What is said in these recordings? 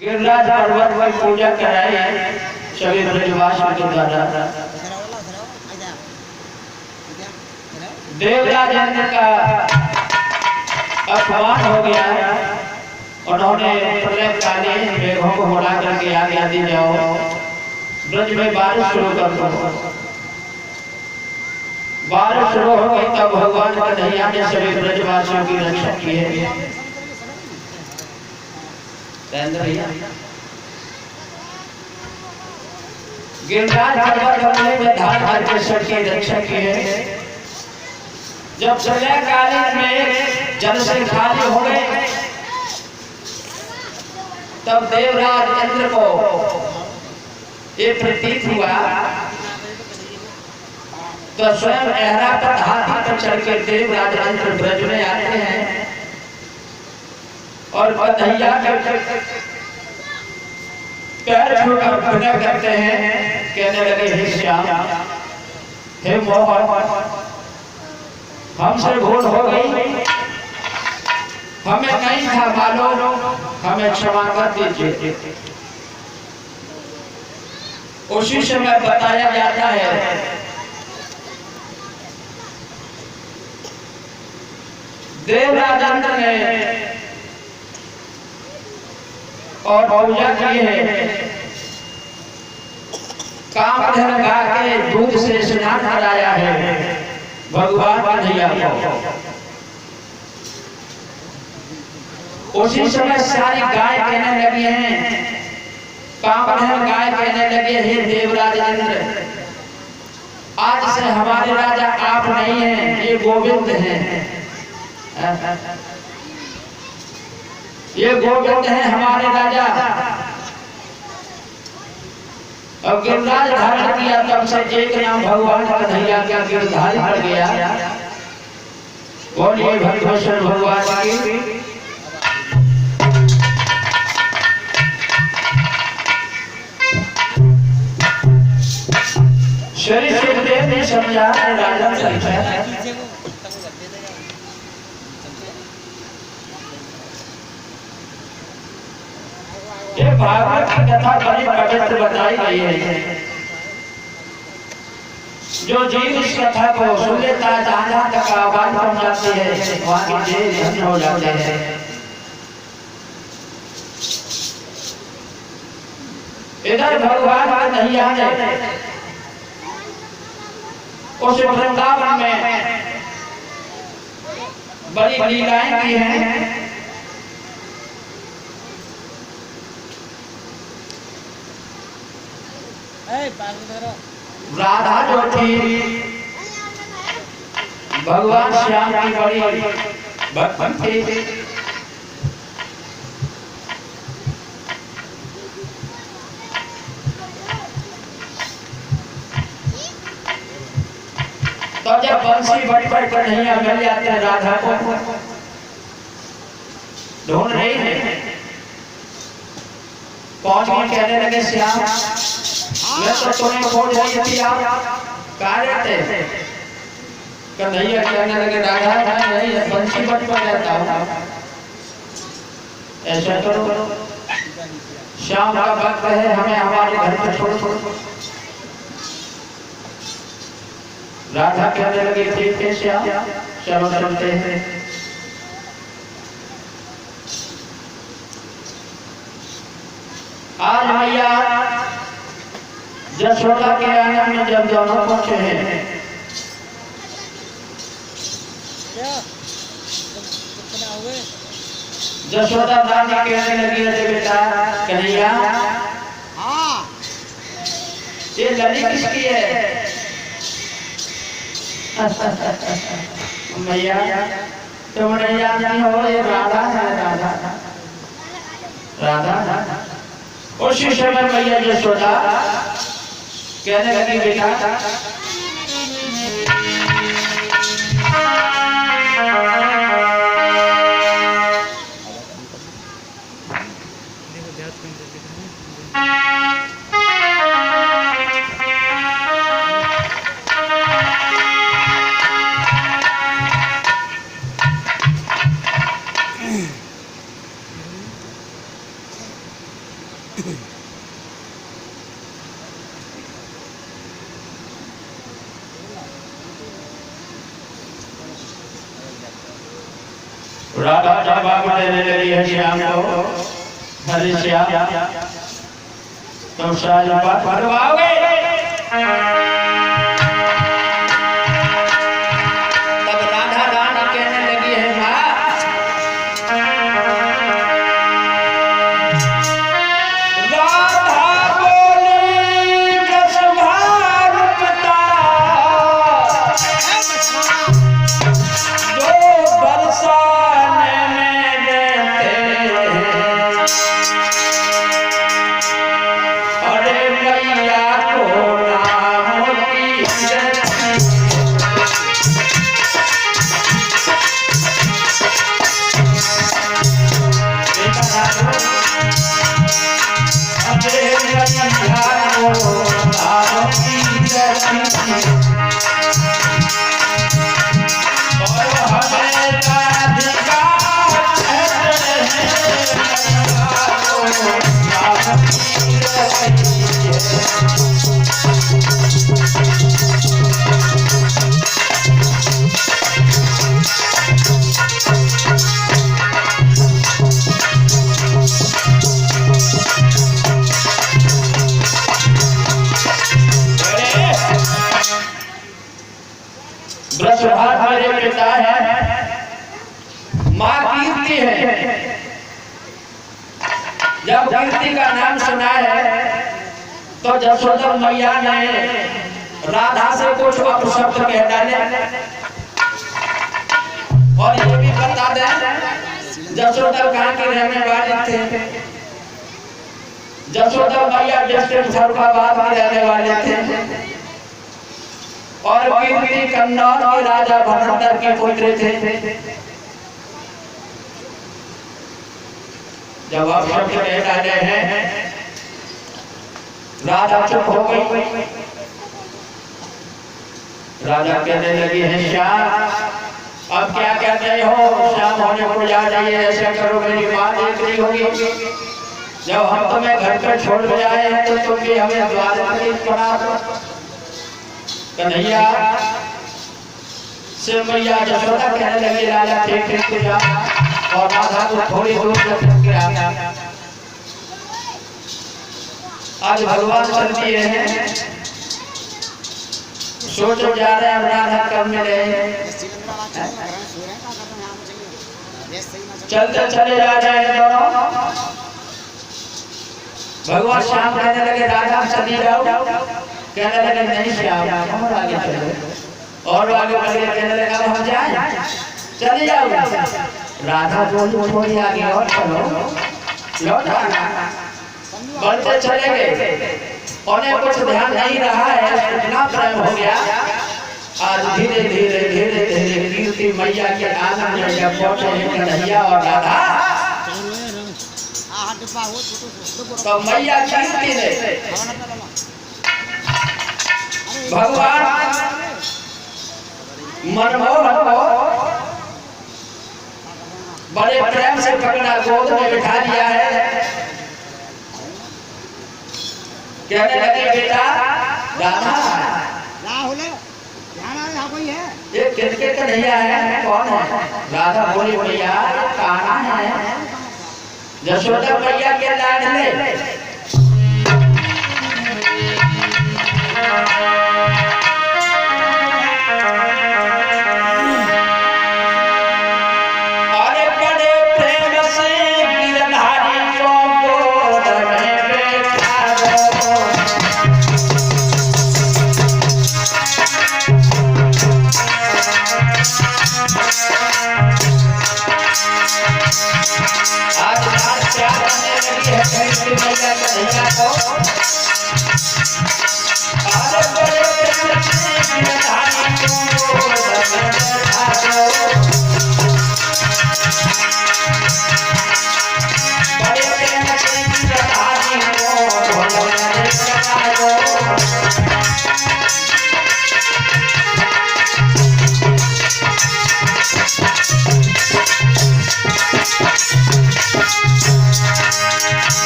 गिरिराज पर्वत पर पूजा कराई सभी ब्रजवासियों के द्वारा। देवराज इंद्र का अपमान हो गया। उन्होंने प्रलयकालीन मेघों को उड़ा करके आज्ञा दी, जाओ ब्रज में बारिश शुरू कर दो। बारिश शुरू हो गई तब भगवान कन्हैया ने सभी ब्रजवासियों की रक्षा की है। गिरिराज पर्वत में धार धार के सबकी रक्षा की है। जब प्रलयकालीन में जल से खाली हो गए तब देवराज इंद्र को ये प्रतीत हुआ तो स्वयं ऐरावत हाथी पर चढ़ के देवराज इंद्र ब्रज में आते हैं और कन्हैया के पैर छूकर विनय करते हैं। कहने लगे, हे श्याम, हे मोहन, हमसे भूल हो गई, हमें नहीं था मालूम, हमें क्षमा कर दीजिए। उसी समय बताया जाता है देवराज इंद्र ने और पूजा की है। कामधेनु गाय के दूध से स्नान कराया है भगवान कन्हैया को। उसी समय सारी गाय कहने लगी हैं, कामधेनु गाय कहने लगे, हे देवराज इंद्र, आज से हमारे राजा आप नहीं हैं, ये गोविंद हैं। ये गोविंद हैं हमारे राजा। और गिरिराज धारण किया तब से एक नाम भगवान कन्हैया का गिरधारी पड़ गया। बोलिए भक्तवत्सल भगवान की। श्री सुखदेव ने समझा राजा चरित्र। ये भागवत की कथा बड़ी पवित्र बताई गई है। जो जीव इस कथा को सुन लेता है, जहां तक आवाज पहुंचाती है, वहां के जीव धन्य हो जाते हैं। इधर भगवान कन्हैया ने उस वृंदावन में बड़ी लीलाएं की हैं। राधा जो थी भगवान श्याम की बड़ी भक्त थी। तो जब बंसी बट कन्हैया मिल जाते हैं राधा को ढूंढ रही है, पहुंच के कहने लगे, श्याम, मैं तो तुम्हें खोज रही थी, आप कहाँ रहते? कन्हैया कहने लगे, राधा नहीं, बंसी बट पर रहता हूँ। ऐसा करो, श्याम का भक्त है, हमें हमारे घर पर छोड़ो। राधा कहने लगे, ठीक है श्याम, चलो चलते हैं। आज मैया यशोदा के आंगन में जब दोनों पहुंचे हैं, यशोदा रानी कहने लगी, अरे बेटा कन्हैया, ये लड़ी किसकी है? मैया तुम नहीं जानती हो, ये राधा है, राधा राधा। उसी समय मैया यशोदा कहने लगी, बेटा राधा जवाब देने लगी है श्याम को, हरि श्याम तुम सारी बात भरवाओगे। तब राधा रानी कहने लगी है माँ, राधा बोली रसभार पिता दो बरसाने में देते, अरे मैया को नाम की अरे मैया को नाम की और हमें राधिका ब्रजभार मेरे पिता है, माँ कीर्ति है। जब कीर्ति का नाम सुना है तो जसोदा मैया ने राधा से कुछ अपशब्द कह डाले। और ये भी बता दें जसोदा कहाँ के रहने वाले थे। जसोदा मैया डिस्ट्रिक्ट फरुखाबाद में रहने वाले थे और कीर्ति कन्नौज के राजा भनंतर के पुत्र थे। जब आप शब्द कह डाले हैं राजा चुप हो गई। राजा कहने लगी है श्याम अब क्या कहते हो, शाम होने को जा रही है, ऐसे करो मेरी बात देख रही होगी। जब हम तुम्हें घर पर छोड़ के आए हैं तो तुम भी हमें द्वार पर पड़ा दो। कन्हैया से मैया जसोदा कहने लगी राजा ठीक ठीक जा और राधा को थोड़ी दूर तक के आया। आज भगवान चल दिए हैं, सोचो जा रहे हैं राधा कब मिले। चलते चले जा रहे हैं दोनों। भगवान श्याम कहने लगे राधा चली जाओ, कहने लगे नहीं श्याम और आगे चलो, और आगे बढ़े कहने लगा हम जाए चले जाओ। राधा बोली थोड़ी आगे और चलो, लौट आना। बढ़ते चले गए, उन्हें कुछ ध्यान नहीं रहा है, इतना प्रेम हो गया। आज धीरे धीरे धीरे धीरे कीर्ति मैया के आनंद में जब पहुंचे हैं कन्हैया और राधा, तो मैया कीर्ति ने भगवान मनमोहन को बड़े प्रेम से पकड़ा, गोद में बिठा दिया है। कहने लगे बेटा राधा ये किसके कन्हैया है, कौन है? राधा बोली भैया कान्हा है, जसोदा मैया के लाडले।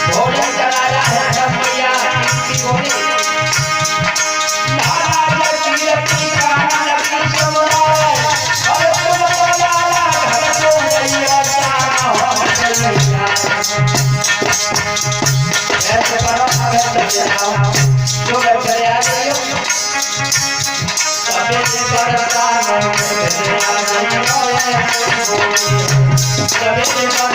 भोजन कराया जो करे आ जाइयो सबे करता सबे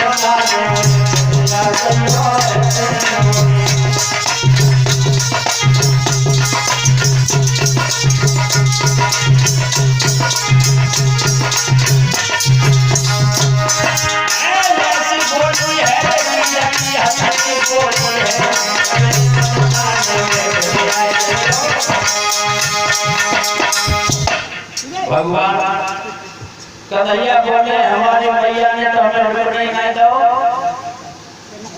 भगवान कन्हैया बोले हमारे मैया ने तो हमें रोटी नहीं दो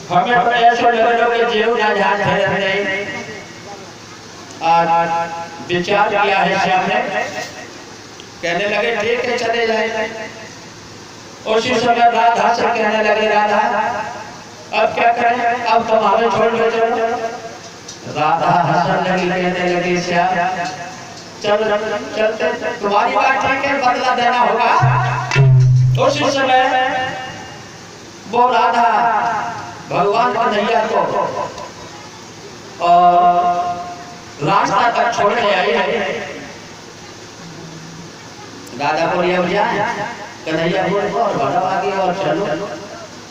हमें तो ऐसा लगे कि जीव ना जान है आज विचार किया है श्याम ने कहने लगे ठीक है चले जाए उसी समय राधा से कहने लगे राधा अब क्या करें अब तुम हमें छोड़ दो चलो राधा हंसने लगी कहने लगी श्याम चल चलते तुम्हारी बात ठीक है बदला देना होगा उसी समय वो राधा भगवान कन्हैया को और रास्ता तक छोड़ने आई है राधा बोली अब जाए कन्हैया बोले और बढ़ो आगे और चलो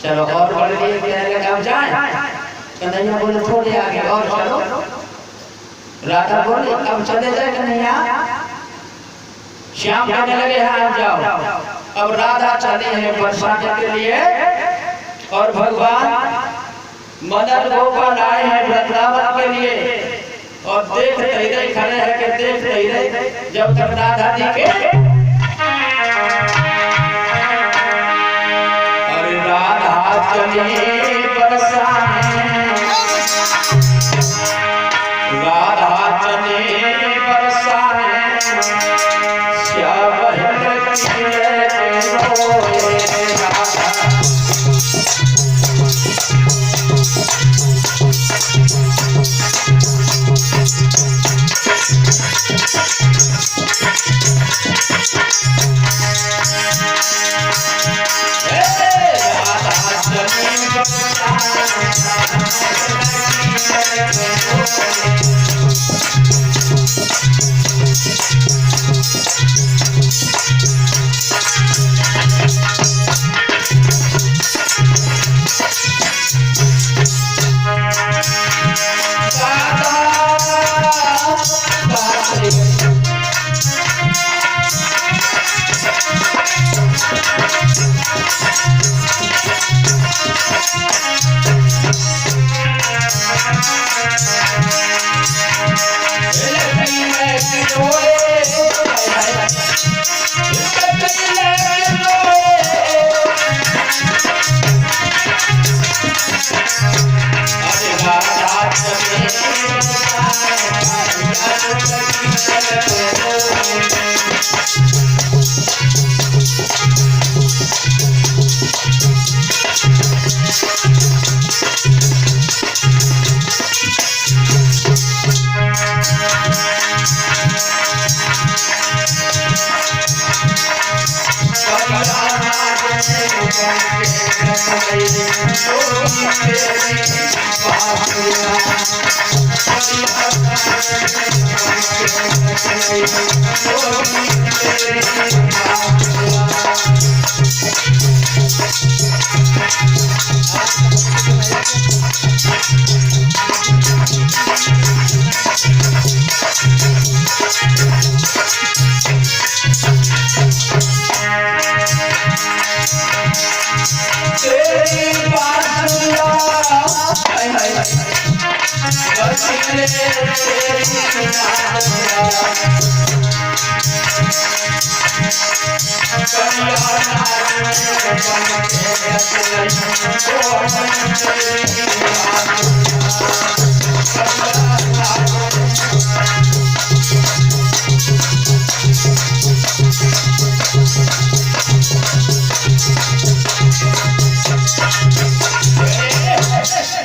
चलो और बढ़ लिए अब जाए कन्हैया बोले थोड़े आगे और चलो राधा बोले अब चले जाए कन्हैया श्याम कहने लगे हाँ जाओ अब राधा चले हैं बरसाने के लिए और भगवान मदन गोपाल आए हैं वृंदावन के लिए और देख रहे खड़े हैं कि देख रहे जब तक राधा जी के अरे राधा चले बरसाने राधा चले बरसाने श्याम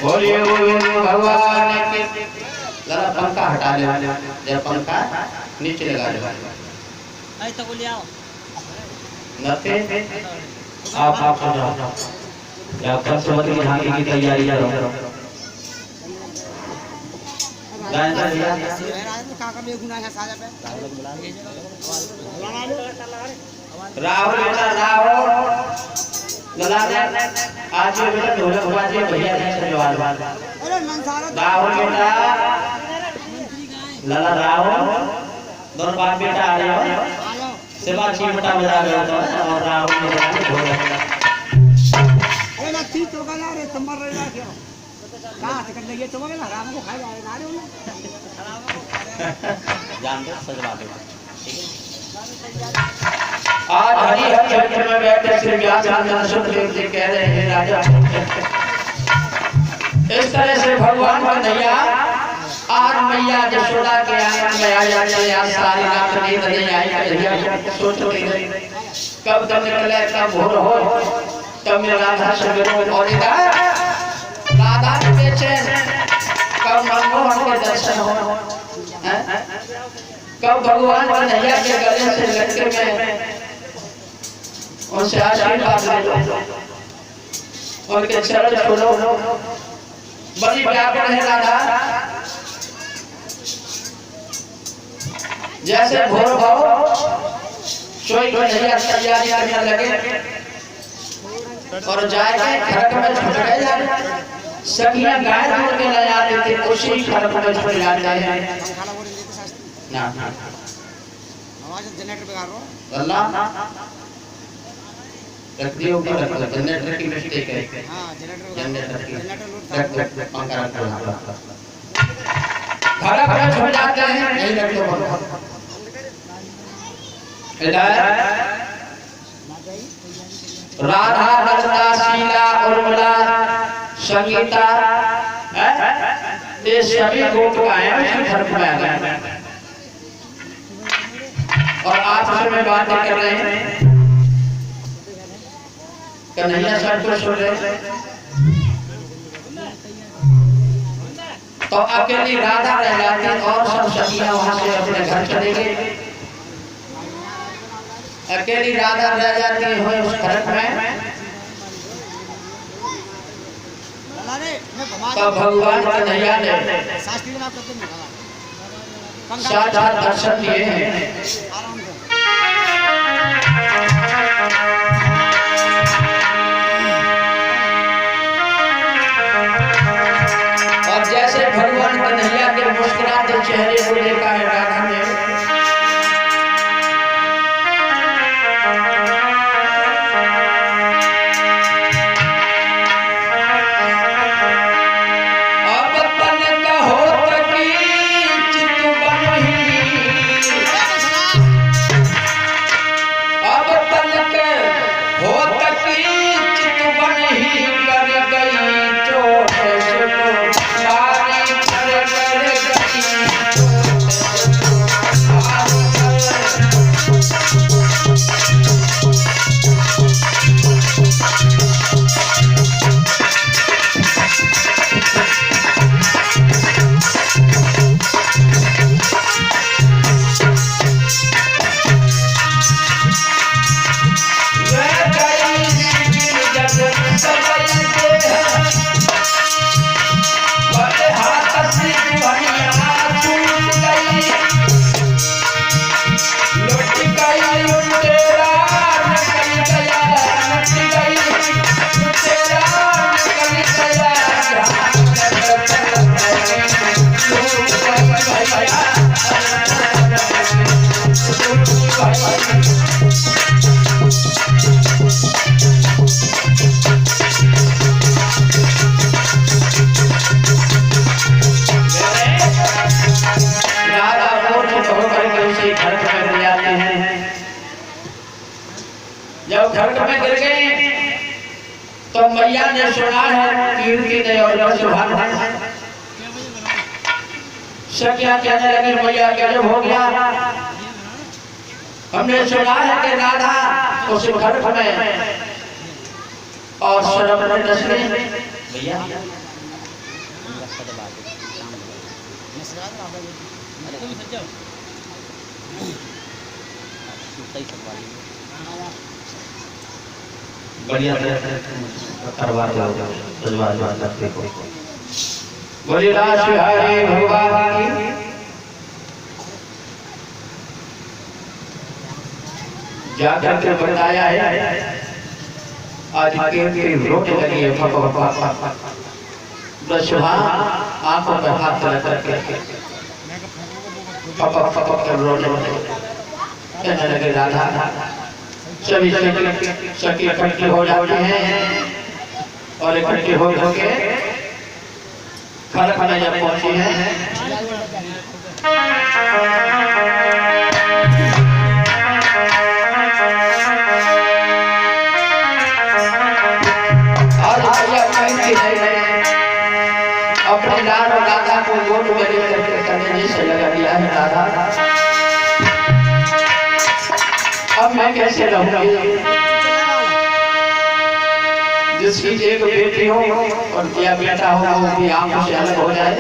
बोलिए भगवान के जरा पंखा हटा ले जरा पंखा नीचे लगा ले आई तो बोलिए आओ नते आप जाओ या सरस्वती झांकी की तैयारी करो गायन कर दिया राहुल बेटा राहुल ललाने आज ये बेटा ढोलक बाजे भैया से जवान राहुल बेटा लला राहुल दोनों बाप बेटा आ रहे हो सेवा चिमटा बजा रहे हो और राहुल ने बजा ढोलक अरे ना ठीक तो गला रे तमर रे ना क्यों कहां से कर लगे तो गला राम को खाए जाए ना रे जान दो सजवा दो आज हरि हरि क्षेत्र में बैठे श्री व्यासचंद्र सुखदेव जी कह रहे हैं राजा इस तरह से भगवान का नैया आज मैया यशोदा के आंगन में आया सारी रात नींद नहीं आई सोच रही कब तक निकले कब भोर हो तब मेरा राधा से विरोध और राधा के बेचैन कब मनमोहन के दर्शन हो कब भगवान का नैया के गले से लटके में उनसे आशीर्वाद ले लो उनके चरण छूलो बड़ी व्याकुल है राधा जैसे भोर भाव सोई को नैया तैयारी करने लगे और जाके खड़क में छुट गए सखियां गाय दूध के ले आते थे उसी खड़क में छुट जाते हैं ना आवाज जनरेटर पे कर रहा अल्लाह रख दियो ऊपर रख लो जनरेटर की मिस्टेक है हां जनरेटर की जनरेटर रख पंखा रख लो खड़क में छुट जाते हैं नहीं रख दो राधा रचना शीला उर्मिला संगीता ये सभी गोप गायन उसी धर्म में आ गए और आपस में बातें कर रहे हैं कन्हैया सब कुछ सुन रहे तो अकेली राधा रह जाती और सब सखियां वहां से अपने घर चले गए अकेली राधा रह जाती है उस घर में तो भगवान कन्हैया ने साक्षात दर्शन दिए हैं और जैसे भगवान कन्हैया के मुस्कुराते चेहरे को देखा है राधा ने जब घर में गिर गए तो मैया ने सुना है कीर्ति ने और सुभान सखियां कहने लगी मैया क्या जब हो गया हमने सुना है कि राधा उस घर में और शरम में डसने भैया बढ़िया तरह से करवा दो सजवा करते को बोले रास बिहारी भगवान की। जाकर के बताया है आज के रोने लगी है बस आंखों पर हाथ रख करके कर रोने लगे, कहने लगे राधा। सभी सखी इकट्ठी हो जाते हैं और इकट्ठी हो के खड़क में जब पहुंची है अपने लाल और राधा को गोद में लेकर के कहने से लगा दिया है राधा अब मैं कैसे रहूंगी, जिसकी एक बेटी हो और क्या बेटा हो वो भी आंखों से अलग हो जाए,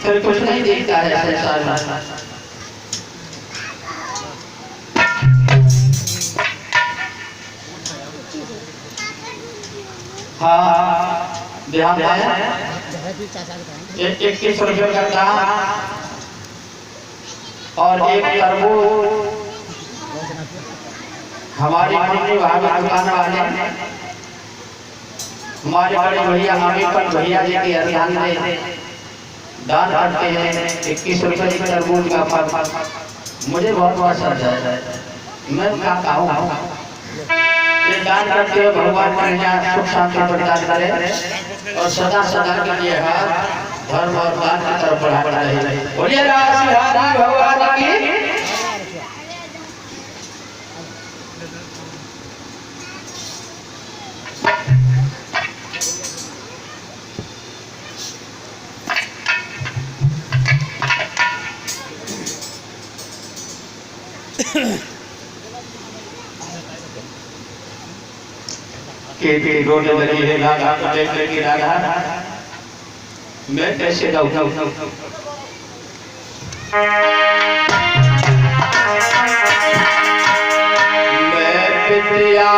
फिर कुछ नहीं दिखता है संसार में। हाँ ध्यान है 21 रुपये का दाम और एक तरबूज हमारी मंडी भाभी दुकान वाले हमारे बड़े भैया हमें पर भैया जी के अभियान में दान करते हैं 21 रुपये की तरबूज का फल। मुझे बहुत पसंद है, मैं खाता हूँ ये दान करते हुए भगवान का यहाँ सुख शांति प्रदान करे और सदा सदा के लिए धर्म और दान की तरफ बढ़ा रहे। बोलिए रास बिहारी भगवान की। के रोने लगी है राधा को देख लगी राधा मैं कैसे रहूं, मैं पितिया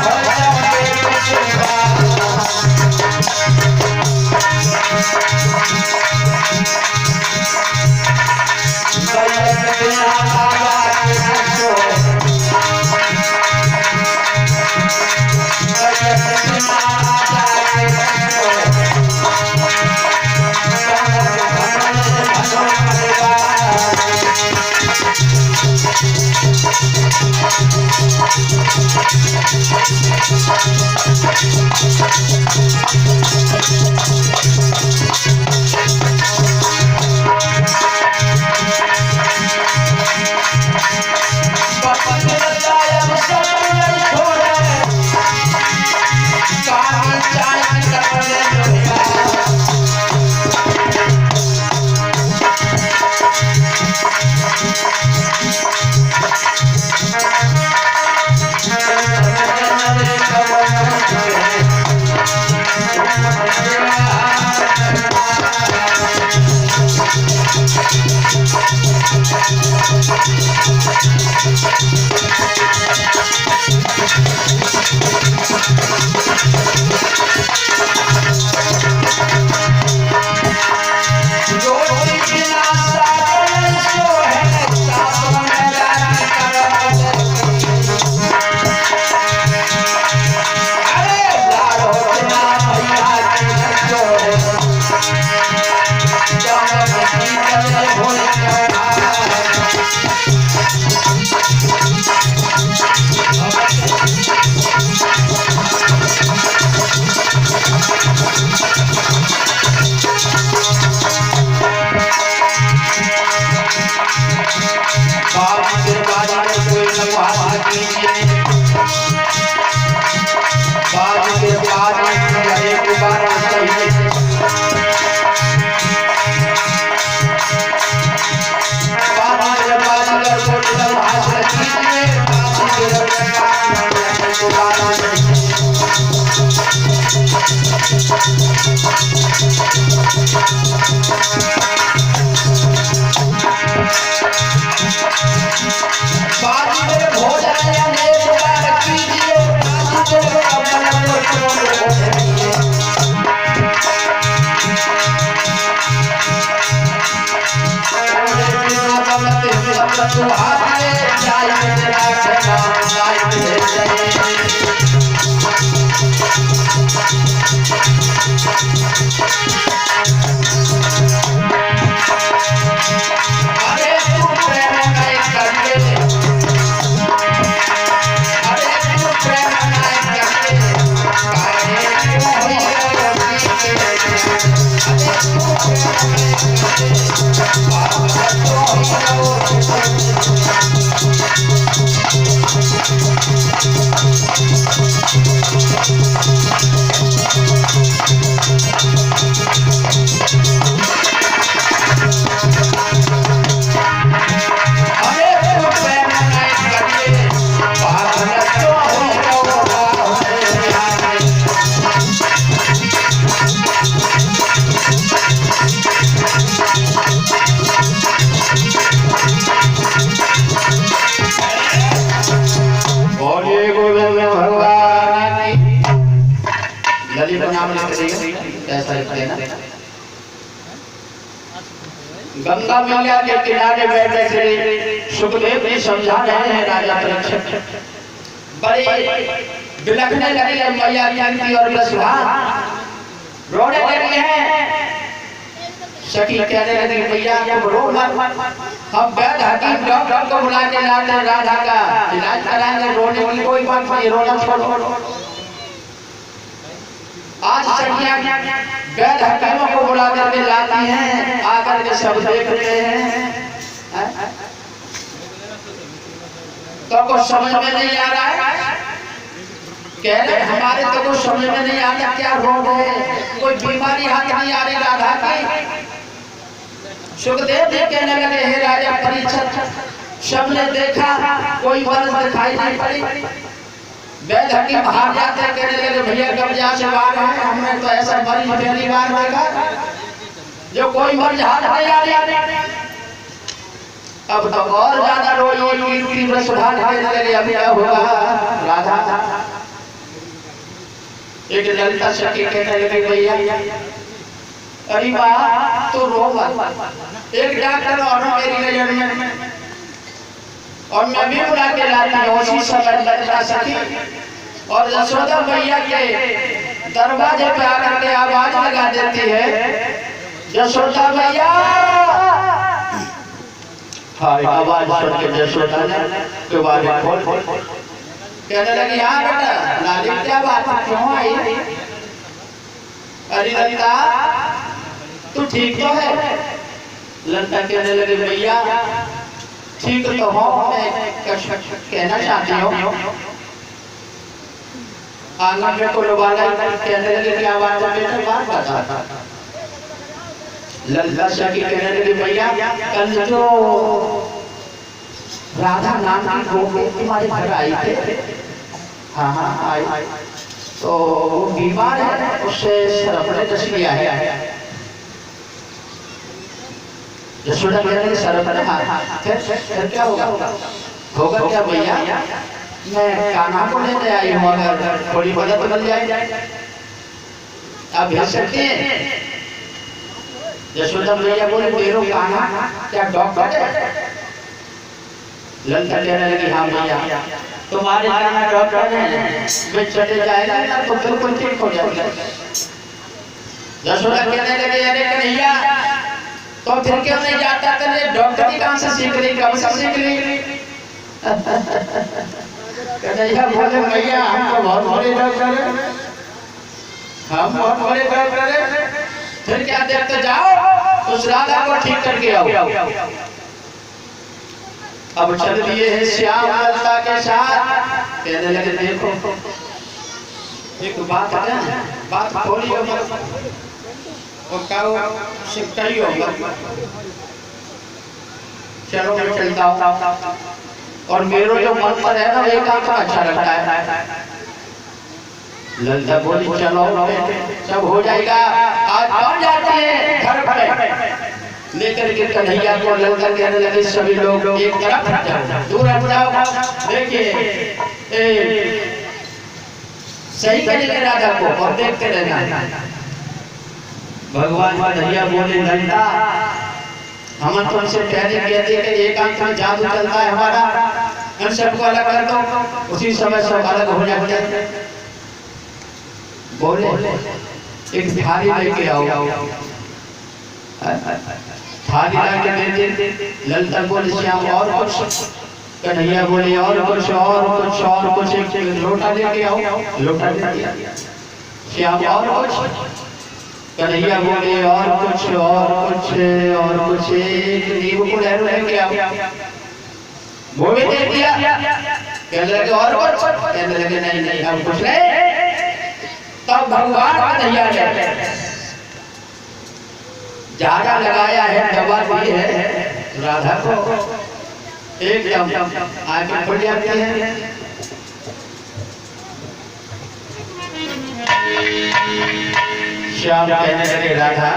भजन गंगा मैया के किनारे बैठे श्री सुखदेव जी समझा रहे हैं राजा परीक्षित। बड़े बिलखने लगे मैया जानकी और वसुधा रोने लगी है। सखी कहने लगी मैया को रो मत, हम वैद हकीम डॉक्टर को बुला के लाते राधा का इलाज कराएंगे, रोने की कोई बात नहीं, रोना छोड़ो। आज सखियां वैद हकीमों को बुला करके लाती हैं, आकर के सब देख रहे हैं तो कुछ समझ में नहीं आ रहा है। कह रहे हमारे तो कुछ समझ में नहीं आता क्या रोग है, कोई बीमारी हाथ नहीं आ रही राधा की। सुखदेव जी कहने लगे हे राजा परीक्षित, सबने देखा कोई मर्ज दिखाई नहीं पड़ी। वैद हकीम बाहर जाते कहने लगे भैया कब्जा से बाहर है, हमने तो ऐसा मरीज पहली बार देखा जो कोई मर्ज हाथ नहीं आ रही। अब तो और ज्यादा रोई वसुधा कहने लगे अभी क्या होगा राधा। एक ललिता सखी कहने लगे भैया अरे वाह तो रो मत, एक डॉक्टर और मेरी नजर में और मैं भी बुला के लाती हूँ। उसी समय ललिता सखी और यशोदा मैया के दरवाजे पे आकर के आवाज लगा देती है, यशोदा भैया। हाँ, आवाज सुन के यशोदा ने दोबारा खोल कहने लगी, हाँ बेटा लाली क्या बात है, क्यों आई? अरे ललिता तू ठीक तो है? ललिता कहने लगी, भैया ठीक तो हो, मैं कहना चाहती हूँ। आंगन में कोई वाला कहने लगे, क्या बात है बेटा, बात बता। ललिता सखी कहने लगी, भैया कल जो राधा नाम की गोपी तुम्हारे घर आई थे, हाँ हाँ आई, तो वो बीमार है, उससे सरफ ने दस लिया है। यशोदा कहने लगी, सरफ ने, हाँ फिर क्या होगा? होगा क्या भैया, मैं कान्हा को लेने आई हूँ, अगर थोड़ी मदद मिल जाए आप भेज सकते हैं? यशोदा भैया बोले, मेरो कान्हा क्या डॉक्टर है? ललिता कहने लगी, हाँ भैया तुम्हारे कान्हा डॉक्टर हैं, वे चले जाएगा ना तो बिल्कुल ठीक हो जाएगा। यशोदा कहने लगी, अरे कन्हैया तो फिर क्यों नहीं जाता? तेरे डॉक्टरी कहाँ से सीख ली, कब से सीख ली? कन्हैया बोले, भैया हम तो बहुत बड़े डॉक्टर हैं, हम बहुत बड़े डॉक्टर हैं, फिर क्या देखते जाओ, उस राधा को ठीक करके आओ। अब चल लिए हैं श्याम ललिता के साथ। कहने लगे, देखो एक बात है ना, बात खोलियो मत, वो कहो सिकटाइयो मत, चलो मैं चलता हूँ, और मेरे जो मन पर है ना वो काम अच्छा लगता है। ललिता बोली, चलो सब हो जाएगा, आज कौन जाती है घर पे लेकर के कन्हैया को। ललिता कहने लगे, सभी लोग एक तरफ हट जाओ, दूर हट जाओ, देखिए सही करेंगे राधा को और देखते रहना। भगवान कन्हैया बोले, ललिता हम तुमसे पहले कहते कि एक आंख में जादू चलता है हमारा, इन सबको अलग कर दो, उसी समय सब अलग हो जाते। बोले एक थाली लेके आओ, थाली लाके देते। ललिता बोले, श्याम और कुछ? कन्हैया बोले, और कुछ और कुछ और कुछ, एक लोटा लेके आओ, लोटा ले दिया। श्याम और कुछ? कन्हैया बोले, और कुछ और कुछ और कुछ, एक नींबू को लहरों लेके आओ, वो भी दे दिया। कहने लगे, और कुछ? कहने लगे, नहीं नहीं हम कुछ नहीं। तब भगवान कन्हैया ने जाड़ा लगाया है, दवा दी है राधा को, एकदम आगे खुल जाती है। श्याम कहने लगे, राधा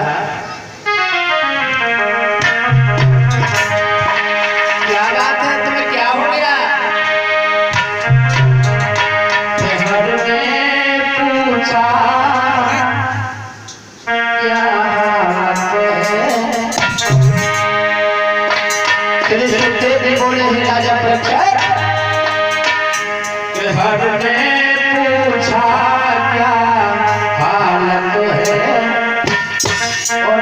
क्या बात है, तुम्हें क्या हो गया? पूछा क्या बोले राजा प्रख्यात, हर ने पूछा क्या हालत है, और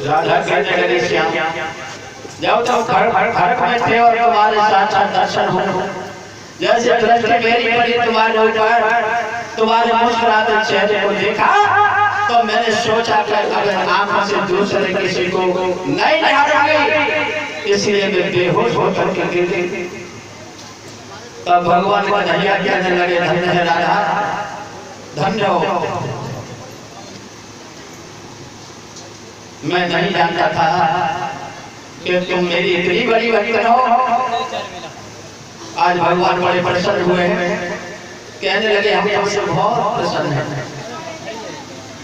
राधा कहने लगे श्याम जब तक घर में थे और तुम्हारे साथ दर्शन हो जैसे दृष्टि मेरी पड़ी तुम्हारे ऊपर तुम्हारे मुस्कुराते चेहरे को देखा तो मैंने सोचा कि अगर आंखों से दूसरे किसी को नहीं निहारूंगी इसलिए मैं बेहोश होकर के गिर गई। तब भगवान को धन्यवाद कहने लगे धन्य है राधा धन्य हो। मैं नहीं जानता था कि तुम मेरी इतनी बड़ी भक्तन हो। आज भगवान बड़े प्रसन्न हुए हैं कहने लगे हम तुमसे बहुत प्रसन्न हैं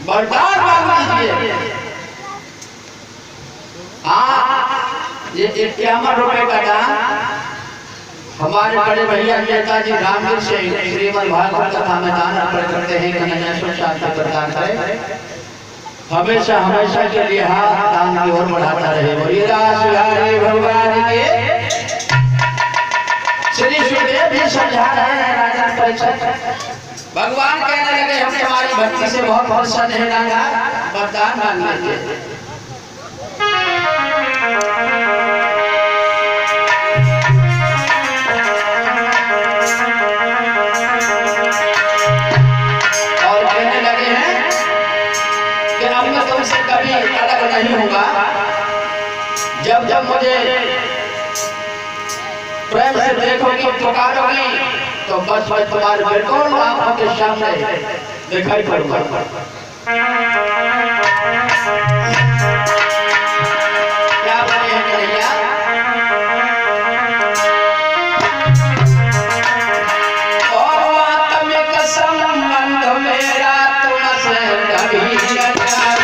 वरदान मांग लीजिए। हाँ ये 51 रुपए का दान हमारे बड़े भैया नेताजी रामवीर से श्रीमद् भागवत कथा में दान अर्पण करते हैं कन्हैया शांति प्रदान करें हमेशा हमेशा के लिए हाथ दान की ओर बढ़ाता रहे। बोलिए रासबिहारी भगवान के। श्री सुखदेव भी समझा रहे हैं राजा परीक्षित। भगवान कहने लगे हम तुम्हारी भक्ति से बहुत प्रसन्न है राजा वरदान मांग लीजिए। और कहने लगे हैं कि अब मैं तुमसे कभी अलग नहीं होगा। जब जब मुझे प्रेम से देखोगी पुकारोगी तो बस बस तुम्हारे बिल्कुल आंखों के सामने दिखाई पड़ूंगा। क्या बने हैं कन्हैया और आत्मिक संबंध मेरा तुमसे कभी न जाना।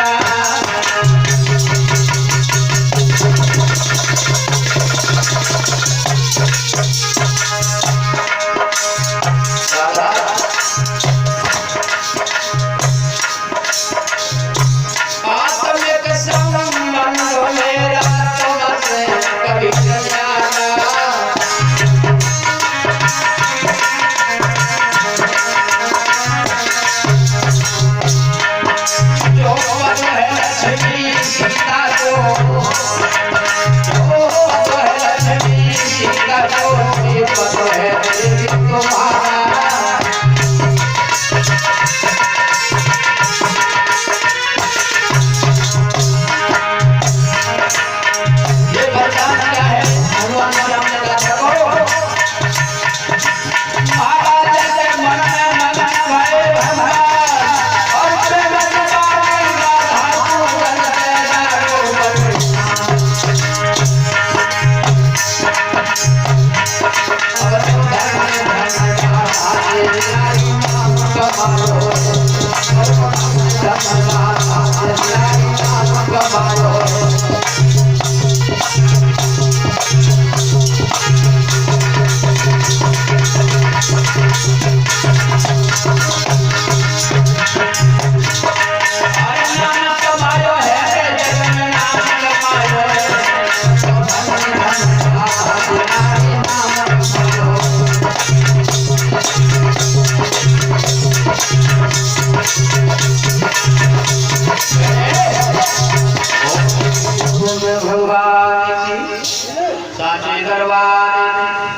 भगवान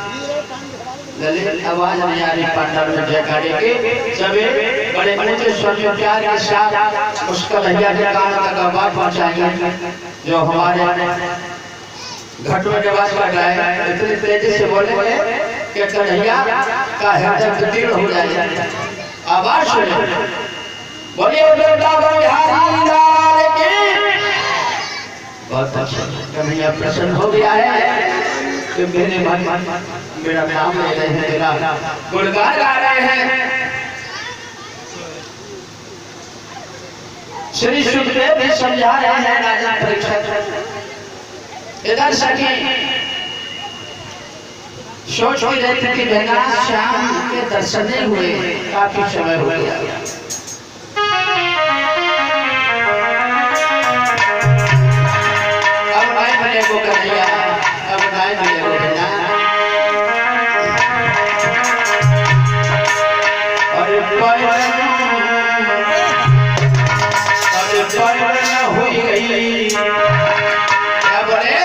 ललित आवाज नहीं आ रही पंडाल में जयकारे के सभी बड़े बड़े स्वर प्यार के साथ उस कन्हैया के कान तक आवाज पहुंचाएंगे जो हमारे घट में आवाज कर रहा है इतनी तेजी से बोले कि कन्हैया का हृदय दृढ़ हो जाए। आवाज सुनो बोलिए वृंदावन बिहारी लाल की। बहुत अच्छा कन्हैया प्रसन्न हो गया है कि मेरे मन मेरा नाम ले रहे हैं, मेरा गुणगान गा रहे हैं। श्री सुखदेव भी समझा रहे हैं राजा परीक्षित। इधर सखी सोच ही रही थी कि बिना श्याम के दर्शन नहीं हुए काफी समय हो गया। अब नहीं मिले को कन्हैया, अब नहीं मिले को बिना। अरे पैर हुई गई क्या बोले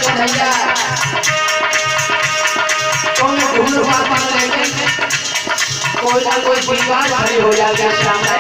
कन्हैया कोई ना कोई विवाद खड़ी हो जाएगा सामने।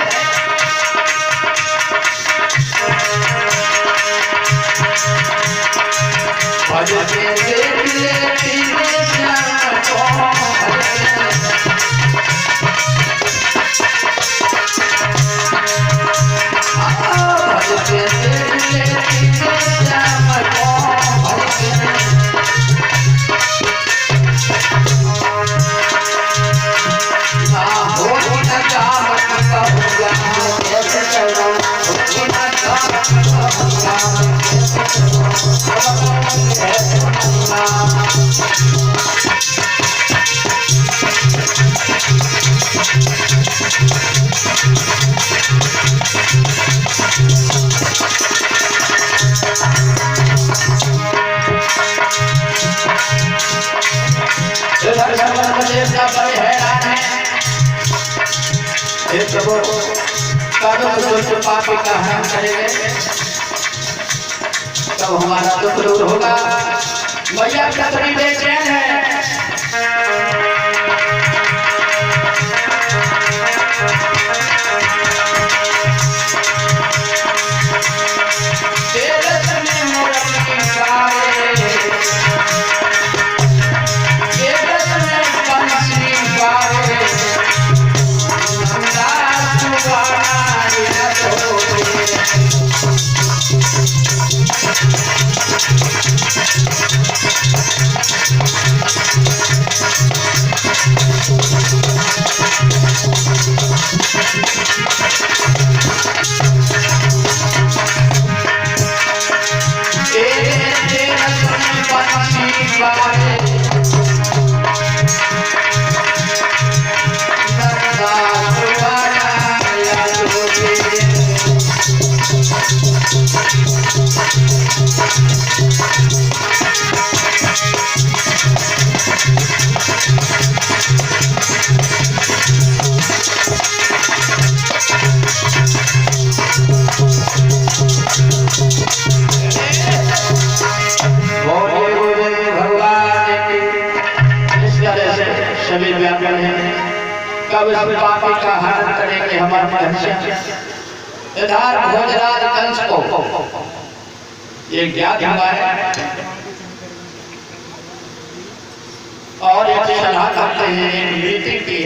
पापी का हरण करेंगे तब हमारा दुख दूर होगा। मैया कतरी बेचैन है सभी व्याकुल हैं, कब इस पापी का हरण करेंगे हमारे घनश्याम। इधर भोजराज कंस को ये ज्ञात हुआ है और एक सलाह करते हैं, एक नीति की